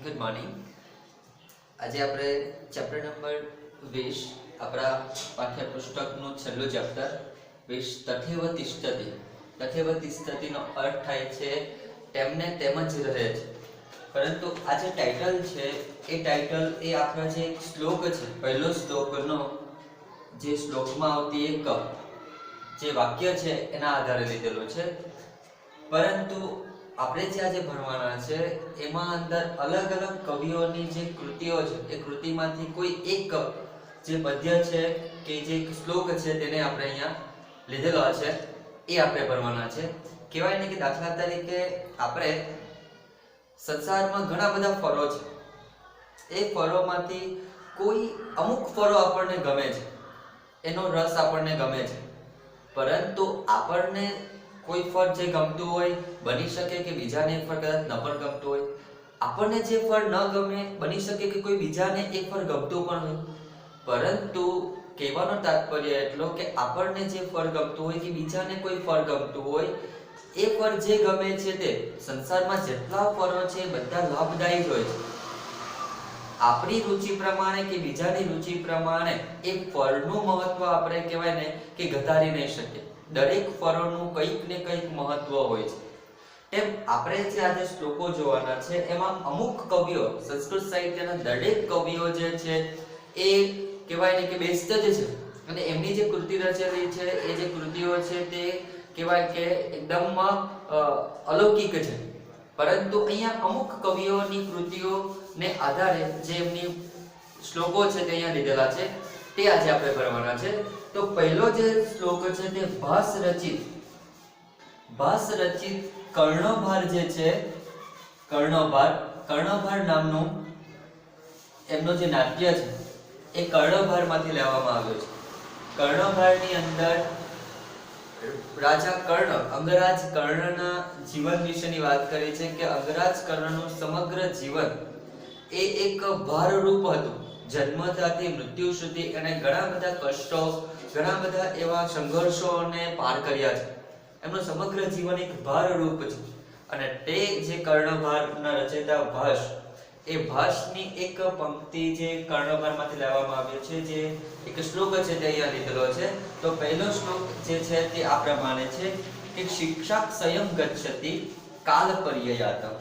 Good morning. આજે આપણે chapter number 20 આપણા પાઠ્યપુસ્તકનું છેલ્લું ચેપ્ટર 20 તથૈવ તિષ્ઠતિ. તથૈવ તિષ્ઠતિનો અર્થ થાય છે તેમને તેમજ રહે છે. પરંતુ આ જે ટાઇટલ છે એ ટાઇટલ એ આપણા જે શ્લોક છે પહેલો શ્લોકનો જે શ્લોકમાં આવતી એક જે વાક્ય છે એના આધારે લીધેલો છે. પરંતુ આપણે જે આજે ભણવાના છે એમાં અંદર અલગ અલગ કવિઓની જે કૃતિઓ છે એ કૃતિમાંથી કોઈ એક જે પદ્ય છે કે જે શ્લોક છે તેને આપણે અહીંયા લીધેલો છે એ આપણે ભણવાના છે. કહેવાય ને કે દાખલા તરીકે આપણે સંસારમાં ઘણા બધા ફળો છે, એ ફળોમાંથી કોઈ અમુક ફળો આપણને ગમે છે, એનો રસ આપણને ગમે છે, પરંતુ આપણને કોઈ ફળ જે ગમતું હોય, બની શકે કે બીજાને ફળ કદાચ ન પણ ગમતું હોય. આપણને જે ફળ ન ગમે, બની શકે કે કોઈ બીજાને એ ફળ ગમતું પણ હોય. પરંતુ કહેવાનો તાત્પર્ય એટલો કે આપણને જે ફળ ગમતું હોય કે બીજાને કોઈ ફળ ગમતું હોય, એ ફળ જે ગમે છે તે સંસારમાં જેટલા ફળો છે બધા લાભદાયી હોય છે. આપણી રુચિ પ્રમાણે કે બીજાની રુચિ પ્રમાણે એ ફળનું મહત્વ આપણે કહેવાય ને કે ઘટાડી નહીં શકીએ. દરેક ફળોનું કંઈક ને કંઈક મહત્વ હોય છે. એમ આપણે જે આજે શ્લોકો જોવાના છે એમાં અમુક કવિઓ, સંસ્કૃત સાહિત્યના દરેક કવિઓ જે છે એ કહેવાય ને કે બેસ્ટ જ છે, અને એમની જે કૃતિ રચેલી છે એ જે કૃતિઓ છે તે કહેવાય કે એકદમ અલૌકિક છે. પરંતુ અહીંયા અમુક કવિઓની કૃતિઓને આધારે જે એમની શ્લોકો છે તે અહીંયા લીધેલા છે, તે આજે આપણે ભણવાના છે. તો પહેલો જે શ્લોક છે તે ભાસ રચિત કર્ણભાર જે છે, કર્ણભાર નામનું એમનું જે નાટ્ય છે એ કર્ણભારમાંથી લેવામાં આવ્યું છે. કર્ણભારની અંદર રાજા કર્ણ, અંગરાજ કર્ણના જીવન વિશેની વાત કરી છે કે અંગરાજ કર્ણનું સમગ્ર જીવન એ એક ભારરૂપ હતું. જન્મથી મૃત્યુ સુધી એને ઘણા બધા કષ્ટો, ઘણા બધા એવા સંઘર્ષોને પાર કર્યા છે. એમનું સમગ્ર જીવન એક ભારરૂપ છે. અને તે જે કર્ણભારના રચયિતા ભાસ, એ ભાસની એક પંક્તિ જે કર્ણભારમાંથી લેવામાં આવ્યો છે, જે એક શ્લોક છે તે અહીંયા લીધેલો છે. તો પહેલો શ્લોક જે છે તે આ પ્રમાણે છે કે શિક્ષા સ્વયં ગચ્છતિ કાલ પર્યયાતમ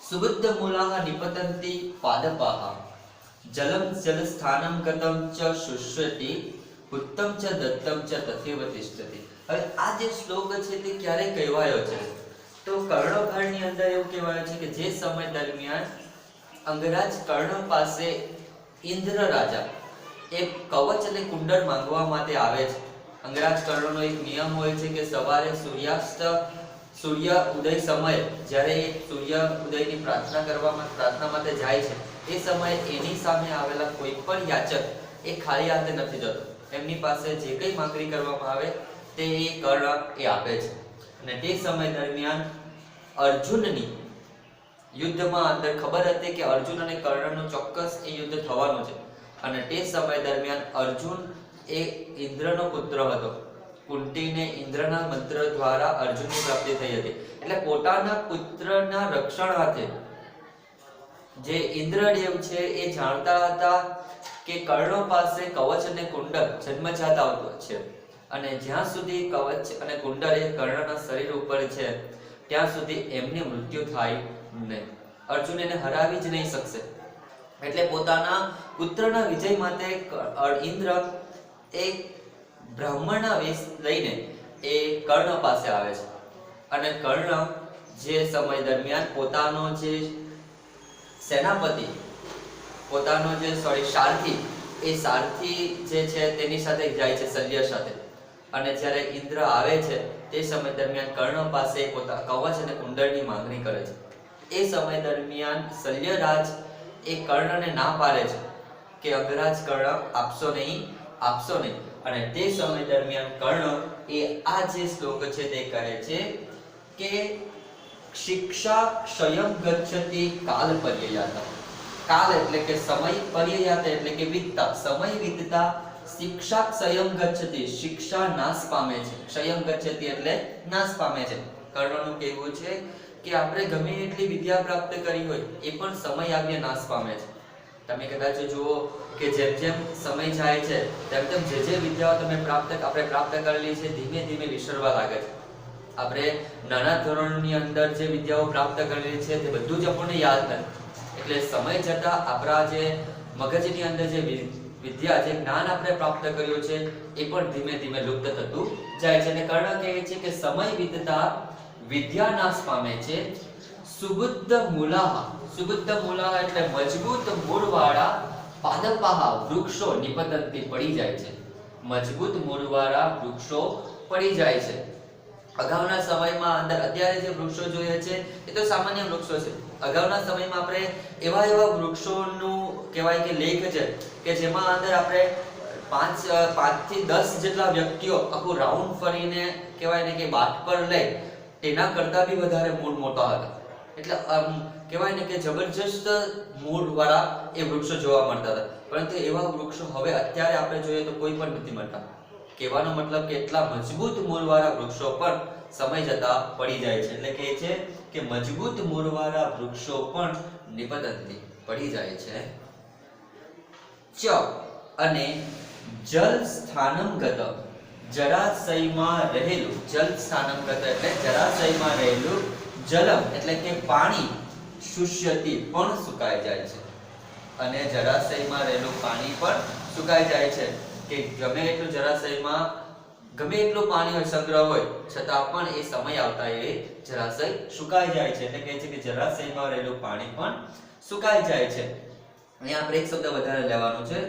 સુબુદ્ધ મૂલાહ નિપતંતિ પાદપાહ જલમ જલ સ્થાનમ ગતમ ચ શુષ્યતિ ઉત્તમ ચ દત્તમ ચ તથૈવ તિષ્ઠતિ. હવે આ જે શ્લોક છે તે ક્યારે કહેવાયો છે? તો કર્ણભારની અંદર એવું કહેવાયું છે કે જે સમય દરમિયાન અંગરાજ કર્ણ પાસે ઇન્દ્ર રાજા એ કવચ અને કુંડળ માંગવા માટે આવે છે. અંગરાજ કર્ણનો એક નિયમ હોય છે કે સવારે સૂર્ય ઉદય સમયે જ્યારે સૂર્ય ઉદયની પ્રાર્થના માટે જાય છે, એ સમયે એની સામે આવેલા કોઈ પણ યાચક એ ખાલી હાથે નથી જતો. એમની પાસે જે કંઈ માંગણી કરવામાં આવે તે કર્ણ એ આપે છે. અને તે સમય દરમિયાન અર્જુનની યુદ્ધમાં અંદર ખબર હતી કે અર્જુન અને કર્ણનું ચોક્કસ એ યુદ્ધ થવાનું છે. અને તે સમય દરમિયાન અર્જુન એ ઇન્દ્રનો પુત્ર હતો. કુંતીને ઇન્દ્રના મંત્ર દ્વારા અર્જુનની પ્રાપ્તિ થઈ હતી. એટલે પોતાના પુત્રના રક્ષણાર્થે જે ઇન્દ્રદેવ છે એ જાણતા હતા કે કર્ણ પાસે કવચ અને કુંડળ જન્મજાત આવતું છે, અને જ્યાં સુધી કવચ અને કુંડળ એ કર્ણના શરીર ઉપર છે ત્યાં સુધી એમની મૃત્યુ થાય નહીં. અર્જુન એને હરાવી જ નહીં શકશે. એટલે પોતાના પુત્રના વિજય માટે ઇન્દ્ર એ બ્રાહ્મણના વેશ લઈને એ કર્ણ પાસે આવે છે. અને કર્ણ જે સમય દરમિયાન પોતાનો જે સેનાપતિ, પોતાનો જે સારથી, એ સારથી જે છે તેની સાથે જાય છે, શલ્ય સાથે. અને જ્યારે ઇન્દ્ર આવે છે તે સમય દરમિયાન કર્ણ પાસે પોતાના કવચ અને કુંડળની માંગણી કરે છે. એ સમય દરમિયાન શલ્યરાજ એ કર્ણને ના પાડે છે કે અંગરાજ કર્ણ આપશો નહીં. અને તે સમય દરમિયાન કર્ણ એ આ જે શ્લોક છે તે કહે છે કે શિક્ષા સ્વયં ગચ્છતિ કાલ પર્યયાતમ. કાલ એટલે કે સમય, પર્યયાત એટલે કે વીતતા, સમય વીતતા શિક્ષા સ્વયં ગચ્છતિ, શિક્ષા નાશ પામે છે. સ્વયં ગચ્છતિ એટલે નાશ પામે છે. કર્ણનું કહેવું છે કે આપણે ગમે એટલી વિદ્યા પ્રાપ્ત કરી હોય એ પણ સમય આવ્યે નાશ પામે છે. તમે કદાચ જુઓ કે જેમ જેમ સમય જાય છે તેમ તેમ જે વિદ્યાઓ આપણે પ્રાપ્ત કરેલી છે ધીમે ધીમે વિસરવા લાગે છે. આપણે નાના ધોરણની અંદર જે વિદ્યાઓ પ્રાપ્ત કરેલી છે તે બધું જ આપણને યાદ નથી. એટલે સમય જતા આપણા જે મગજની અંદર જે વિદ્યા જે જ્ઞાન આપણે પ્રાપ્ત કર્યું છે એ પણ ધીમે ધીમે લુપ્ત થતું જાય છે. અને કર્ણ કહે છે કે સમય વીતતા વિદ્યા નાશ પામે છે. સુબુદ્ધ મૂલાહ એટલે મજબૂત મૂળવાળા પાદપાહ વૃક્ષો નિપતંતી પડી જાય છે. મજબૂત મૂળવાળા વૃક્ષો પડી જાય છે. અગાઉના સમયમાં અંદર અત્યારે જે વૃક્ષો જોઈએ છે એ તો સામાન્ય વૃક્ષો છે. અગાઉના સમયમાં આપણે એવા વૃક્ષોનું કહેવાય કે લેખ છે કે જેમાં અંદર આપણે 5 થી 10 જેટલા વ્યક્તિઓ આખું રાઉન્ડ ફરીને કહેવાય ને કે બાટ પર લઈ તેના કરતા બી વધારે મૂળ મોટા હતા. એટલે કહેવાય ને કે જબરજસ્ત મૂળ વાળા એ વૃક્ષો જોવા મળતા હતા. પરંતુ એવા વૃક્ષો હવે અત્યારે આપણે જોઈએ તો કોઈ પણ નથી મળતા. કહેવાનો મતલબ કે એટલા મજબૂત મૂળવાળા વૃક્ષો પણ સમય જતા પડી જાય છે. એટલે કહે છે કે મજબૂત મૂળવાળા વૃક્ષો પણ નિપતંતી પડી જાય છે. ચ અને જલ સ્થાનમગત જળાશયમાં રહેલું જલ સ્થાનમગત એટલે જળાશયમાં રહેલું જલમ એટલે કે પાણી શુષ્યતિ પણ સુકાઈ જાય છે. અને જળાશયમાં રહેલું પાણી પણ સુકાઈ જાય છે. કે ગમે એટલું જળાશયમાં ગમે એટલું પાણી હોય સંગ્રહ હોય છતાં પણ એ સમય આવતા એ જળાશય સુકાઈ જાય છે. એટલે કહે છે કે જળાશયમાં રહેલું પાણી પણ સુકાઈ જાય છે. અહીંયા આપણે એક શબ્દ વધારે લેવાનો છે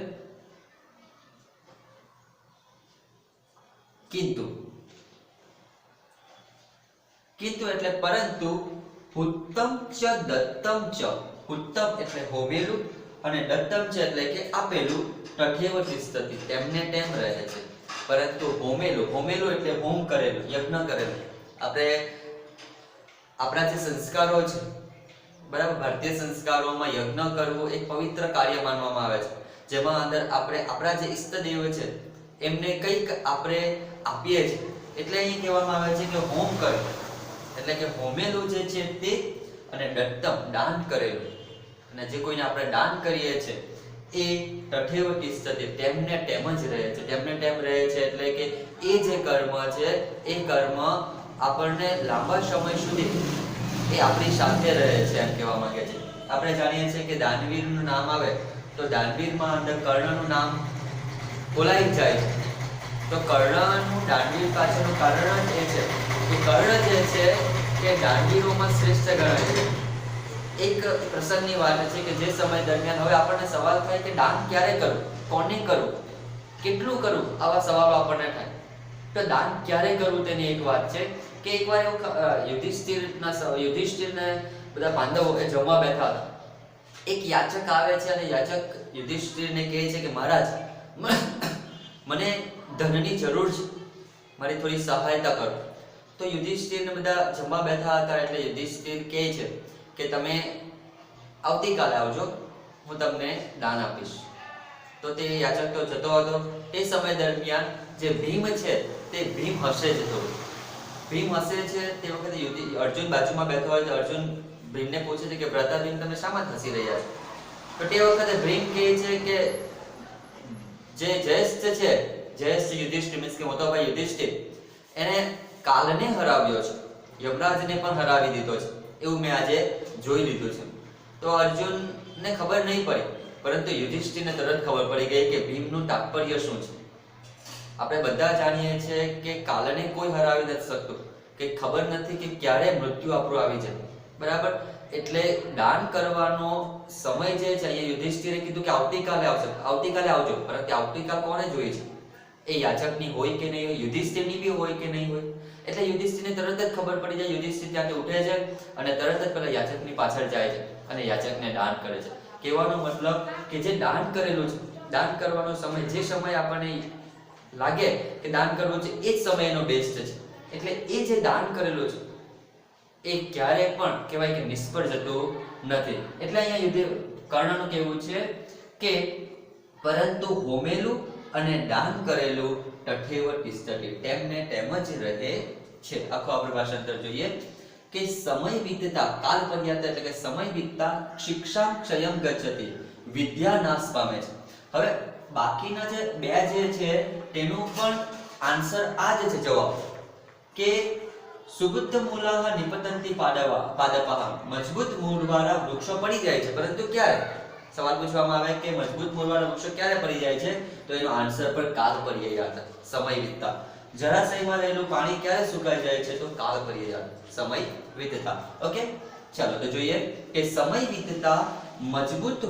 કિંતુ. કિંતુ એટલે પરંતુ, ઉત્તમ ચ દત્તમ ચ, ઉત્તમ એટલે હોમેલું અને દત્તમ છે એટલે કે આપેલું તથેવ તિષ્ઠતિ તેમને તેમ રહે છે. પરંતુ હોમેલું એટલે હોમ કરેલું, યજ્ઞ કરેલું. આપણા જે સંસ્કારો છે બરાબર, ભારતીય સંસ્કારોમાં યજ્ઞ કરવું એક પવિત્ર કાર્ય માનવામાં આવે છે. જેમાં અંદર આપણે આપણા જે ઈષ્ટદેવ છે એમને કંઈક આપણે આપીએ છીએ. એટલે અહીં કહેવામાં આવે છે કે હોમ કરે એટલે કે હોમેલું જે છે તે અને દત્તમ દાન કરેલું. અને જે કોઈને આપણે દાન કરીએ છીએ એ તથેવ તિષ્ઠતિ તેમને તેમ જ રહે છે. તેમને તેમ રહે છે એટલે કે એ જે કર્મ છે એ કર્મ આપણને લાંબા સમય સુધી એ આપણી સાથે રહે છે એમ કહેવા માંગે છે. આપણે જાણીએ છીએ કે દાનવીરનું નામ આવે તો દાનવીરમાં અંદર કર્ણનું નામ બોલાઈ જાય છે. તો કર્ણનું દાનવીર પાછળનું કારણ જ એ છે કે કર્ણ જે છે કે દાનવીરોમાં શ્રેષ્ઠ ગણાય છે. એક પ્રસંગની વાત છે કે જે સમય દરમિયાન હવે આપણને સવાલ થાય કે દાન ક્યારે કરવું, કોને કરવું, કેટલું કરવું, આવા સવાલો આપણને થાય. તો દાન ક્યારે કરવું તેની એક વાત છે કે એકવાર એવું યુધિષ્ઠિરને બધા પાંડવો એ જમવા બેઠા હતા. એક યાચક આવે છે અને યાચક યુધિષ્ઠિરને કહે છે કે મહારાજ મને ધનની જરૂર છે, મારી થોડી સહાયતા કરો. તો યુધિષ્ઠિરને બધા જમવા બેઠા હતા એટલે યુધિષ્ઠિર કહે છે કે તમે આવતીકાલે આવજો, હું તમને દાન આપીશ. તો તે યાચક તો જતો હતો. તે સમય દરમિયાન જે ભીમ છે તે ભીમ હસે જતો. ભીમ હસે છે તે વખતે અર્જુન બાજુમાં બેઠો હોય તો અર્જુન ભીમને પૂછે છે કે ભ્રાતા ભીમ તમે શા માટે હસી રહ્યા છો? તો તે વખતે ભીમ કહે છે કે જે જ્યેષ્ઠ છે, જ્યેષ્ઠ યુધિષ્ઠિર મીન્સ કે મોટો ભાઈ યુધિષ્ઠિર એને કાલને હરાવ્યો છે, યમરાજને પણ હરાવી દીધો છે, એવું મેં આજે જોઈ લીધું છે. તો અર્જુનને ખબર નહીં પડી પરંતુ યુધિષ્ઠિરને તરત ખબર પડી ગઈ કે ભીમનું તાત્પર્ય શું છે. આપણે બધા જાણીએ છીએ કે કાલને કોઈ હરાવી નથી શકતું, કે ખબર નથી કે ક્યારે મૃત્યુ આપણું આવી જાય બરાબર. એટલે દાન કરવાનો સમય જે છે અહીંયા યુધિષ્ઠિરે કીધું કે આવતીકાલે આવજો. પરંતુ આવતીકાલ કોને જોઈએ છે? એ યાચકની હોય કે નહીં હોય, યુધિષ્ઠિરની બી હોય કે નહીં હોય. એટલે યુધિષ્ઠિરને તરત જ ખબર પડી જાય. યુધિષ્ઠિર ત્યાંથી ઉઠે છે અને તરત જ પેલા યાચકની પાછળ જાય છે અને યાચકને દાન કરે છે. કહેવાનો મતલબ કે જે દાન કરેલું છે, દાન કરવાનો સમય જે સમય આપણને લાગે કે દાન કરવું છે એ જ સમય એનો બેસ્ટ છે. એટલે એ જે દાન કરેલું છે એ ક્યારે પણ કહેવાય કે નિષ્ફળ જતું નથી. એટલે અહીંયા કર્ણનું કહેવું છે કે પરંતુ હોમેલું અને દાન કરેલું તથેવ તિષ્ઠતિ તેમને તેમ જ રહે છે. આખો આપણે ભાષાંતર જોઈએ કે સમય વીતતા કાલ પર્યાપ્ત એટલે કે સમય વીતતા શિક્ષા ક્ષયમ ગચ્છતિ, વિદ્યા નાશ પામે છે. હવે બાકીના જે બે જે છે તેનું પણ આન્સર આ જ છે, જવાબ કે સુબુદ્ધ મૂલાહ નિપતંતિ પાદપાહ, મજબૂત મૂળવાળા વૃક્ષો પડી જાય છે, પરંતુ ક્યારે? સવાલ પૂછવામાં આવે કે મજબૂત મૂળવાળા વૃક્ષો ક્યારે પડી જાય છે, તો એનો આન્સર પણ કાલ પર્યાય, સમય વીતતા. જળાશયમાં રહેલું પાણી ક્યારે સુકાઈ જાય છે, તો કાળ પર્યાય, સમય વીતતા. ઓકે, ચાલો તો જોઈએ કે સમય વીતતા મજબૂત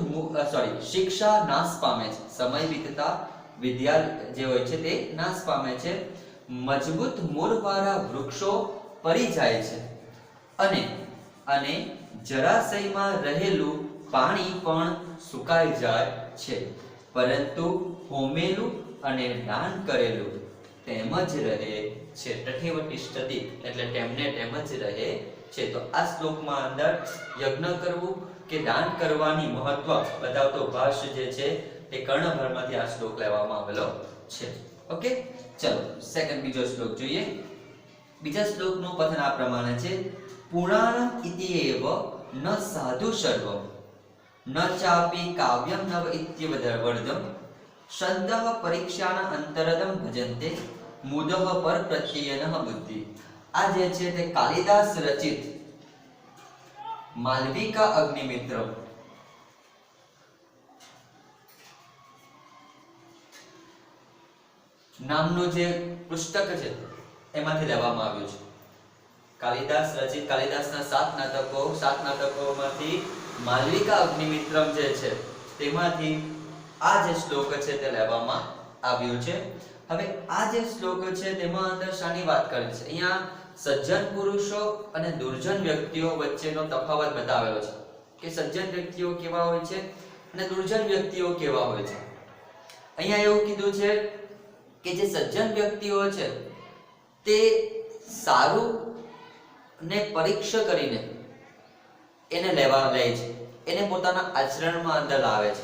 શિક્ષા નાશ પામે છે. સમય વીતતા વિદ્યા જે હોય છે તે નાશ પામે છે, મજબૂત મૂળવાળા વૃક્ષો પડી જાય છે, અને જળાશયમાં રહેલું પાણી પણ સુકાઈ જાય છે, પરંતુ હોમેલું અને દાન કરેલું તેમ જ રહે છે. તથૈવતિષ્ઠતિ એટલે તેમને તેમ જ રહે છે. તો આ શ્લોકમાં અંદર યજ્ઞ કરવું કે દાન કરવાની મહત્વ બતાવતો ભાષ્ય જે છે તે કર્ણભરમાંથી આ શ્લોક લેવામાં આવેલો છે. ઓકે, ચલો બીજો શ્લોક જોઈએ. બીજા શ્લોકનું પઠન આ પ્રમાણે છે: પુરાણમ ઇતિએવ ન સાધુ સર્વમ ન ચાપી કાવ્યમ નવ ઇત્યવદવર્ધમ શબ્દઃ પરીક્ષાના અંતરદમ ભજન્તે મુદઃ પર પ્રત્યયનઃ બુદ્ધિ. આ જે છે તે કાલિદાસ રચિત માલવિકા અગ્નિમિત્રમ નામનું જે પુસ્તક છે એમાંથી લેવામાં આવ્યું છે. કાલિદાસ રચિત કાલિદાસના 7 નાટકોમાંથી માલવિકા અગ્નિમિત્રમ જે છે તેમાંથી આ જે શ્લોક છે તે લેવામાં આવ્યું છે. હવે આ જે શ્લોક છે તેમાં અંદર શાની વાત કરી છે? અહીંયા સજ્જન પુરુષો અને દુર્જન વ્યક્તિઓ વચ્ચેનો તફાવત બતાવેલો છે કે સજ્જન વ્યક્તિઓ કેવા હોય છે અને દુર્જન વ્યક્તિઓ કેવા હોય છે. અહીંયા એવું કીધું છે કે જે સજ્જન વ્યક્તિઓ છે તે સારું ને પરીક્ષા કરીને એને લેવા લે છે, એને પોતાના આચરણમાં અંદર લાવે છે,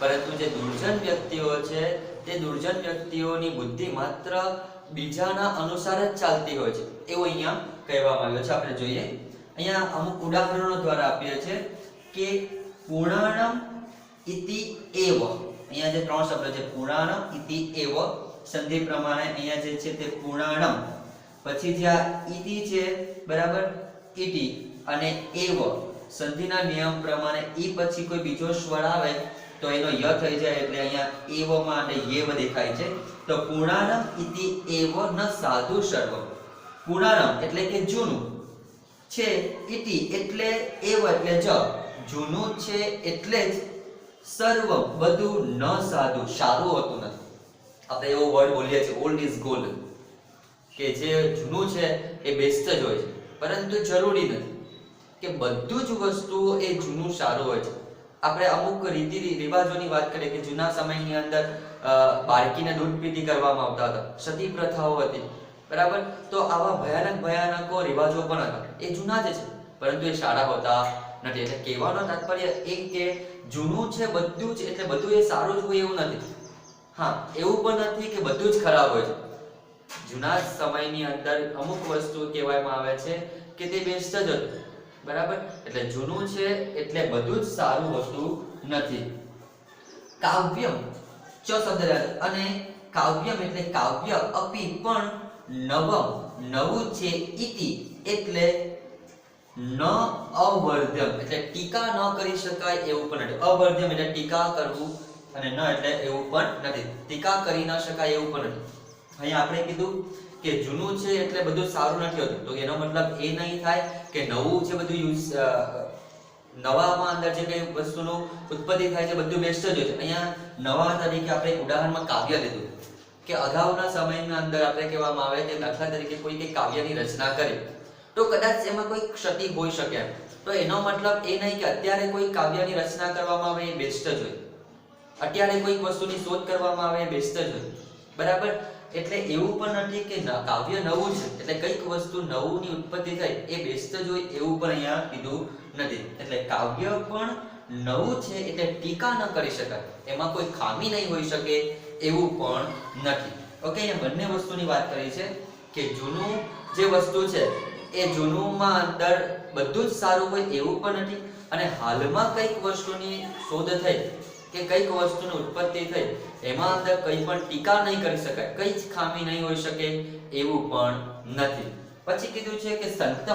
પરંતુ જે દુર્જન વ્યક્તિઓ છે તે દુર્જન વ્યક્તિઓની બુદ્ધિ માત્ર બીજાના અનુસાર જ ચાલતી હોય છે એવું અહીંયા કહેવામાં આવ્યું છે. આપણે જોઈએ અહીંયા અમુક ઉદાહરણો દ્વારા આપીએ છે કે પુરાણમ ઇતિ એવ. અહીંયા જે 3 શબ્દ છે પુરાણમ ઇતિ એવ, સંધિ પ્રમાણે અહીંયા જે છે તે પુરાણમ, પછી જે આ ઇતિ છે બરાબર, ઇતિ અને એવ સંધિના નિયમ પ્રમાણે ઈ પછી કોઈ બીજો સ્વર આવે તો એનો ય થઈ જાય એટલે અહીંયા એવ માં અને યેવ દેખાય છે. તો પુરાણમ ઇતિ એવ ન સાધુ સર્વમ. પુરાણમ એટલે કે જૂનું છે, ઇતિ એટલે એવ એટલે જ જૂનું છે, એટલે જ સર્વ બધું ન સાધુ સારું હોતું નથી. આપણે એવો વર્ડ બોલીએ છીએ ઓલ્ડ ઇઝ ગોલ્ડ, કે જે જૂનું છે એ બેસ્ટ જ હોય છે, પરંતુ જરૂરી નથી કે બધું જ વસ્તુ એ જૂનું સારું હોય છે. આપણે અમુક રીતિ રિવાજોની વાત કરીએ કે જૂના સમયની અંદર બાળકીને દૂધ પીતી કરવામાં આવતા હતા, સતી પ્રથાઓ હતી બરાબર. તો આવા ભયાનકો રિવાજો પણ હતા, એ જૂના જ છે પરંતુ એ સારા હોતા નથી. એટલે કહેવાનો તાત્પર્ય એ કે જૂનું છે બધું જ એટલે બધું એ સારું જ હોય એવું નથી. હા, એવું પણ નથી કે બધું જ ખરાબ હોય છે. જૂના સમયની અંદર અમુક વસ્તુ કહેવામાં આવે છે કે તે બેસ્ટ જ હતું બરાબર. એટલે જૂનું છે એટલે બધું જ સારું વસ્તુ નથી. કાવ્યમ ચ શબ્દ અને કાવ્યમ એટલે કાવ્ય અપી પણ નવમ નવું છે, ઇતિ એટલે ન અવર્ધ્યમ એટલે ટીકા ન કરી શકાય એવું પણ નથી. અવર્ધ્યમ એટલે ટીકા કરવું અને ન એટલે એવું પણ નથી, ટીકા કરી ન શકાય એવું પણ નથી. અહીંયા આપણે કીધું કે જૂનું છે એટલે બધું સારું નથી હોતું, તો એનો મતલબ એ નહીં થાય કે નવું છે બધું નવામાં અંદર જે કઈ વસ્તુનું ઉત્પત્તિ થાય છે બધું બેસ્ટ જ હોય છે. અહીંયા નવા તરીકે આપણે ઉદાહરણમાં કાવ્ય લીધું કે અગાઉના સમયની અંદર આપણે કહેવામાં આવે કે દાખલા તરીકે કોઈ કે કાવ્યની રચના કરી તો કદાચ એમાં કોઈ ક્ષતિ હોઈ શકે, તો એનો મતલબ એ નહીં કે અત્યારે કોઈ કાવ્યની રચના કરવામાં આવે એ બેસ્ટ જ હોય, અત્યારે કોઈ વસ્તુની શોધ કરવામાં આવે એ બેસ્ટ જ હોય બરાબર. એટલે એવું પણ નથી કે કાવ્ય નવું છે એટલે કઈક વસ્તુ નવુંની ઉત્પત્તિ થઈ એ બેસ્ટ જ હોય એવું પણ અહીંયા કીધું નથી. એટલે કાવ્ય પણ નવું છે એટલે ટીકા ન કરી શકાય, એમાં કોઈ ખામી નહીં હોઈ શકે એવું પણ નથી. ઓકે, અહીંયા બંને વસ્તુની વાત કરી છે કે જૂનું જે વસ્તુ છે એ જૂનુંમાં અંદર બધું જ સારું હોય એવું પણ નથી, અને હાલમાં કઈક વસ્તુની શોધ થઈ કે કઈક વસ્તુની ઉત્પત્તિ થઈ એમાં અંદર કંઈ પણ ટીકા નહીં કરી શકાય, કઈ જ ખામી નહીં હોઈ શકે એવું પણ નથી. પછી કીધું છે કે સંતઃ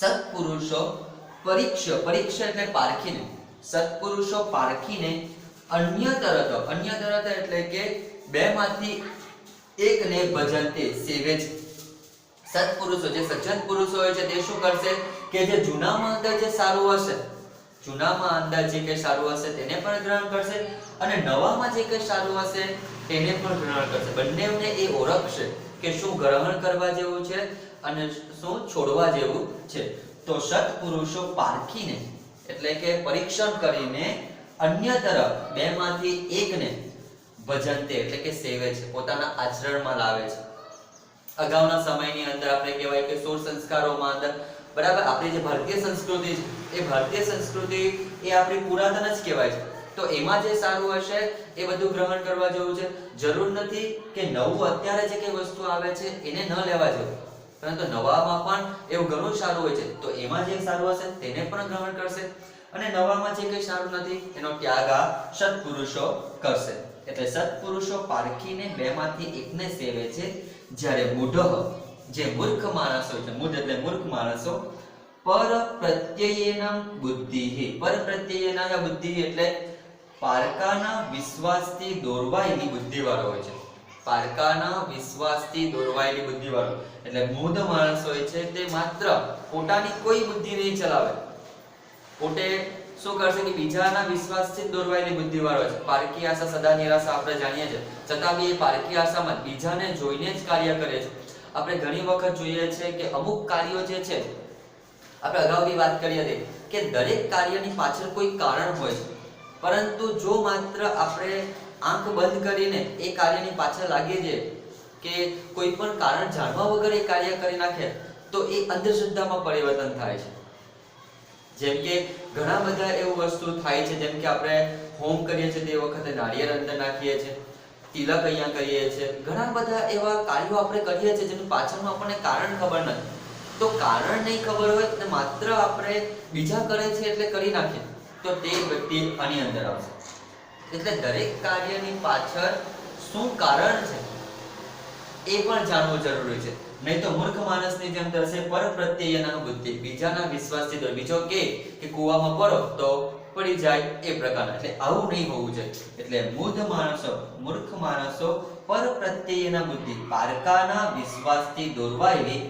સત્પુરુષો પરીક્ષ એટલે પારખીને, સત્પુરુષો પારખીને અન્યતરત એટલે કે બેમાંથી એકને ભજનતે સેવે છે. સત્પુરુષો જે સજ્જન પુરુષો હોય છે તે શું કરશે કે જે જૂનામાં અંદર જે સારું હશે, જૂનામાં અંદર જે કંઈ સારું હશે તેને પણ ગ્રહણ કરશે અને નવામાં જે કંઈ સારું હશે તેને પણ ગ્રહણ કરશે. બંનેને એ ઓળખશે કે શું ગ્રહણ કરવા જેવું છે અને શું છોડવા જેવું છે. તો સત્પુરુષો પારખીને એટલે કે પરીક્ષણ કરીને અન્યતર બેમાંથી એકને ભજનતે એટલે કે સેવે છે, પોતાના આચરણમાં લાવે છે. અગાઉના સમયની અંદર આપણે કહેવાય કે 16 સંસ્કારોમાં અંદર બરાબર આપણી જે ભારતીય સંસ્કૃતિ છે એ ભારતીય સંસ્કૃતિ એ આપણી પુરાતન જ કહેવાય છે. તો એમાં જે સારું હશે એ બધું ગ્રહણ કરવા જેવું છે. જરૂર નથી કે નવું અત્યારે જે કઈ વસ્તુ આવે છે એને ન લેવા જેવું, પરંતુ નવામાં પણ એવું ઘણું સારું હોય છે તો એમાં જે સારું હશે તેને પણ ગ્રહણ કરશે અને નવામાં જે કઈ સારું નથી એનો ત્યાગ આ સત્પુરુષો કરશે. એટલે સત્પુરુષો પારખીને બેમાંથી એકને સેવે છે. જ્યારે મૂઢ જે મૂર્ખ માણસો છે, મૂઢ એટલે મૂર્ખ માણસો, પર પ્રત્યયેન બુદ્ધિ, પર પ્રત્યયેન બુદ્ધિ એટલે પારકાના વિશ્વાસથી દોરવાયેલી બુદ્ધિવાળો હોય છે. પારકાના વિશ્વાસથી દોરવાયેલી બુદ્ધિવાળો એટલે મૂઢ માણસ હોય છે તે માત્ર પોતાની કોઈ બુદ્ધિ નહીં ચલાવે, પોતે શું કરશે કે બીજાના વિશ્વાસથી દોરવાયેલી બુદ્ધિવાળો છે. પારકી આશા સદા નિરાશા આપણે જાણીએ છીએ, છતાં બી એ પારકી આશામાં બીજાને જોઈને જ કાર્ય કરે છે. આપણે ઘણી વખત જોઈએ છે કે અમુક કાર્યો જે છે, આપણે અગાઉ બી વાત કરી હતી કે દરેક કાર્યની પાછળ કોઈ કારણ હોય છે, પરંતુ જો માત્ર આપણે આંખ બંધ કરીને એ કાર્યની પાછળ લાગીએ છીએ કે કોઈ પણ કારણ જાણવા વગર એ કાર્ય કરી નાખે તો એ અંધશ્રદ્ધામાં પરિવર્તન થાય છે. જેમ કે ઘણા બધા એવું વસ્તુ થાય છે, જેમ કે આપણે હોમ કરીએ છીએ તે વખતે નાળિયેર અંદર નાખીએ છીએ, તિલક અહીંયા કરીએ છીએ, ઘણા બધા એવા કાર્યો આપણે કરીએ છીએ જેનું પાછળનું આપણને કારણ ખબર નથી. તો કારણ નહીં ખબર હોય તો માત્ર આપણે બીજા કરે છે એટલે કરી નાખીએ તો તે વ્યક્તિ આની અંદર આવશે. એટલે દરેક કાર્યની પાછળ શું કારણ છે એ પણ જાણવું જરૂરી છે. નહીં તો મૂર્ખ માણસની જેમ થશે પર પ્રત્યયના બુદ્ધિ, બીજાના વિશ્વાસથી તો બીજો કે કૂવામાં પડો તો પડી જાય એ પ્રકારના. એટલે આવું નહીં હોવું જોઈએ. એટલે મૂઢ માણસો, મૂર્ખ માણસો પર પ્રત્યયના બુદ્ધિ, પારકાના વિશ્વાસથી દોરવાયેલી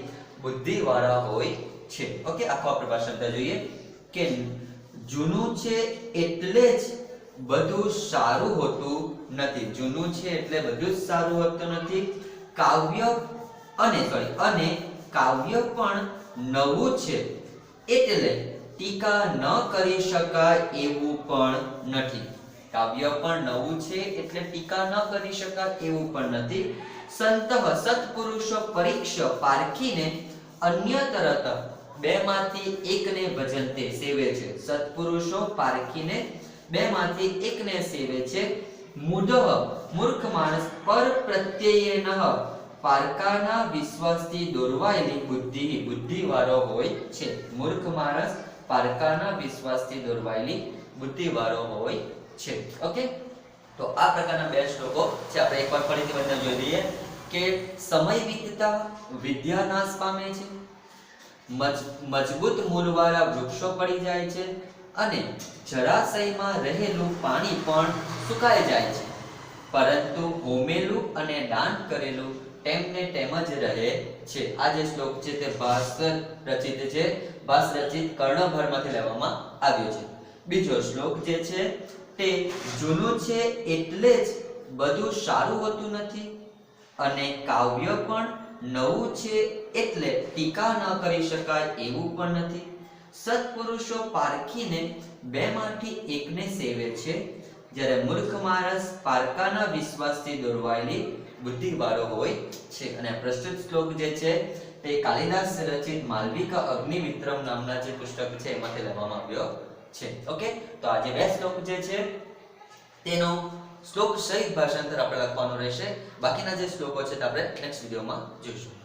બુદ્ધિવાળા હોય છે. ઓકે, આખો આપણે ભાષાંતર જોઈએ કે જૂનું છે એટલે જ બધું સારું હોતું નથી. જૂનું છે એટલે બધું જ સારું હોતું નથી. કાવ્ય અને કાવ્ય પણ નવું છે એટલે ટીકા ન કરી શકાય એવું પણ નથી. કાવ્ય પણ નવું છે એટલે ટીકા ન કરી શકાય એવું પણ નથી. સંતઃ સત્પુરુષો પરીક્ષ પારખીને અન્યતરત બેમાંથી એકને ભજનતે સેવે છે. સત્પુરુષો પારખીને બેમાંથી એકને સેવે છે. મૂઢ મૂર્ખ માણસ પર પ્રત્યયેન પારકાના વિશ્વાસથી દોરવાયેલી બુદ્ધિવાળો હોય છે. મૂર્ખ માણસ પારકાના વિશ્વાસથી દોરવાયેલી બુદ્ધિવાળો હોય છે. ઓકે, તો આ પ્રકારના બે શ્લોકો છે. આપણે એકવાર ફરીથી બધા જોઈ લઈએ કે સમય વીતતા વિદ્યા નાશ પામે છે, મજબૂત મૂળવાળા વૃક્ષો પડી જાય છે અને જળાશયમાં રહેલું પાણી પણ સુકાઈ જાય છે, પરંતુ હોમેલું અને દાન કરેલું તેમને તેમ જ રહે છે. આ જે શ્લોક છે તે ભાસ રચિત છે, ભાસ રચિત કર્ણભરમાંથી લેવામાં આવ્યો છે. બીજો શ્લોક જે છે તે જૂનું છે એટલે જ બધું સારું હોતું નથી અને કાવ્ય પણ નવું છે એટલે ટીકા ન કરી શકાય એવું પણ નથી. સત્પુરુષો પારખીને બેમાંથી એકને સેવે છે, જ્યારે મૂર્ખ માણસ પારકાના વિશ્વાસથી દોરવાયેલી બુદ્ધિવાળો હોય છે. અને પ્રસ્તુત શ્લોક જે છે તે કાલિદાસ રચિત માલવિકા અગ્નિમિત્રમ નામના જે પુસ્તક છે એમાંથી લેવામાં આવ્યો છે. ઓકે, તો આ જે બે શ્લોક જે છે તેનો શ્લોક સહિત ભાષાંતર આપણે લખવાનું રહેશે. બાકીના જે શ્લોકો છે તે આપણે નેક્સ્ટ વિડિયોમાં જોઈશું.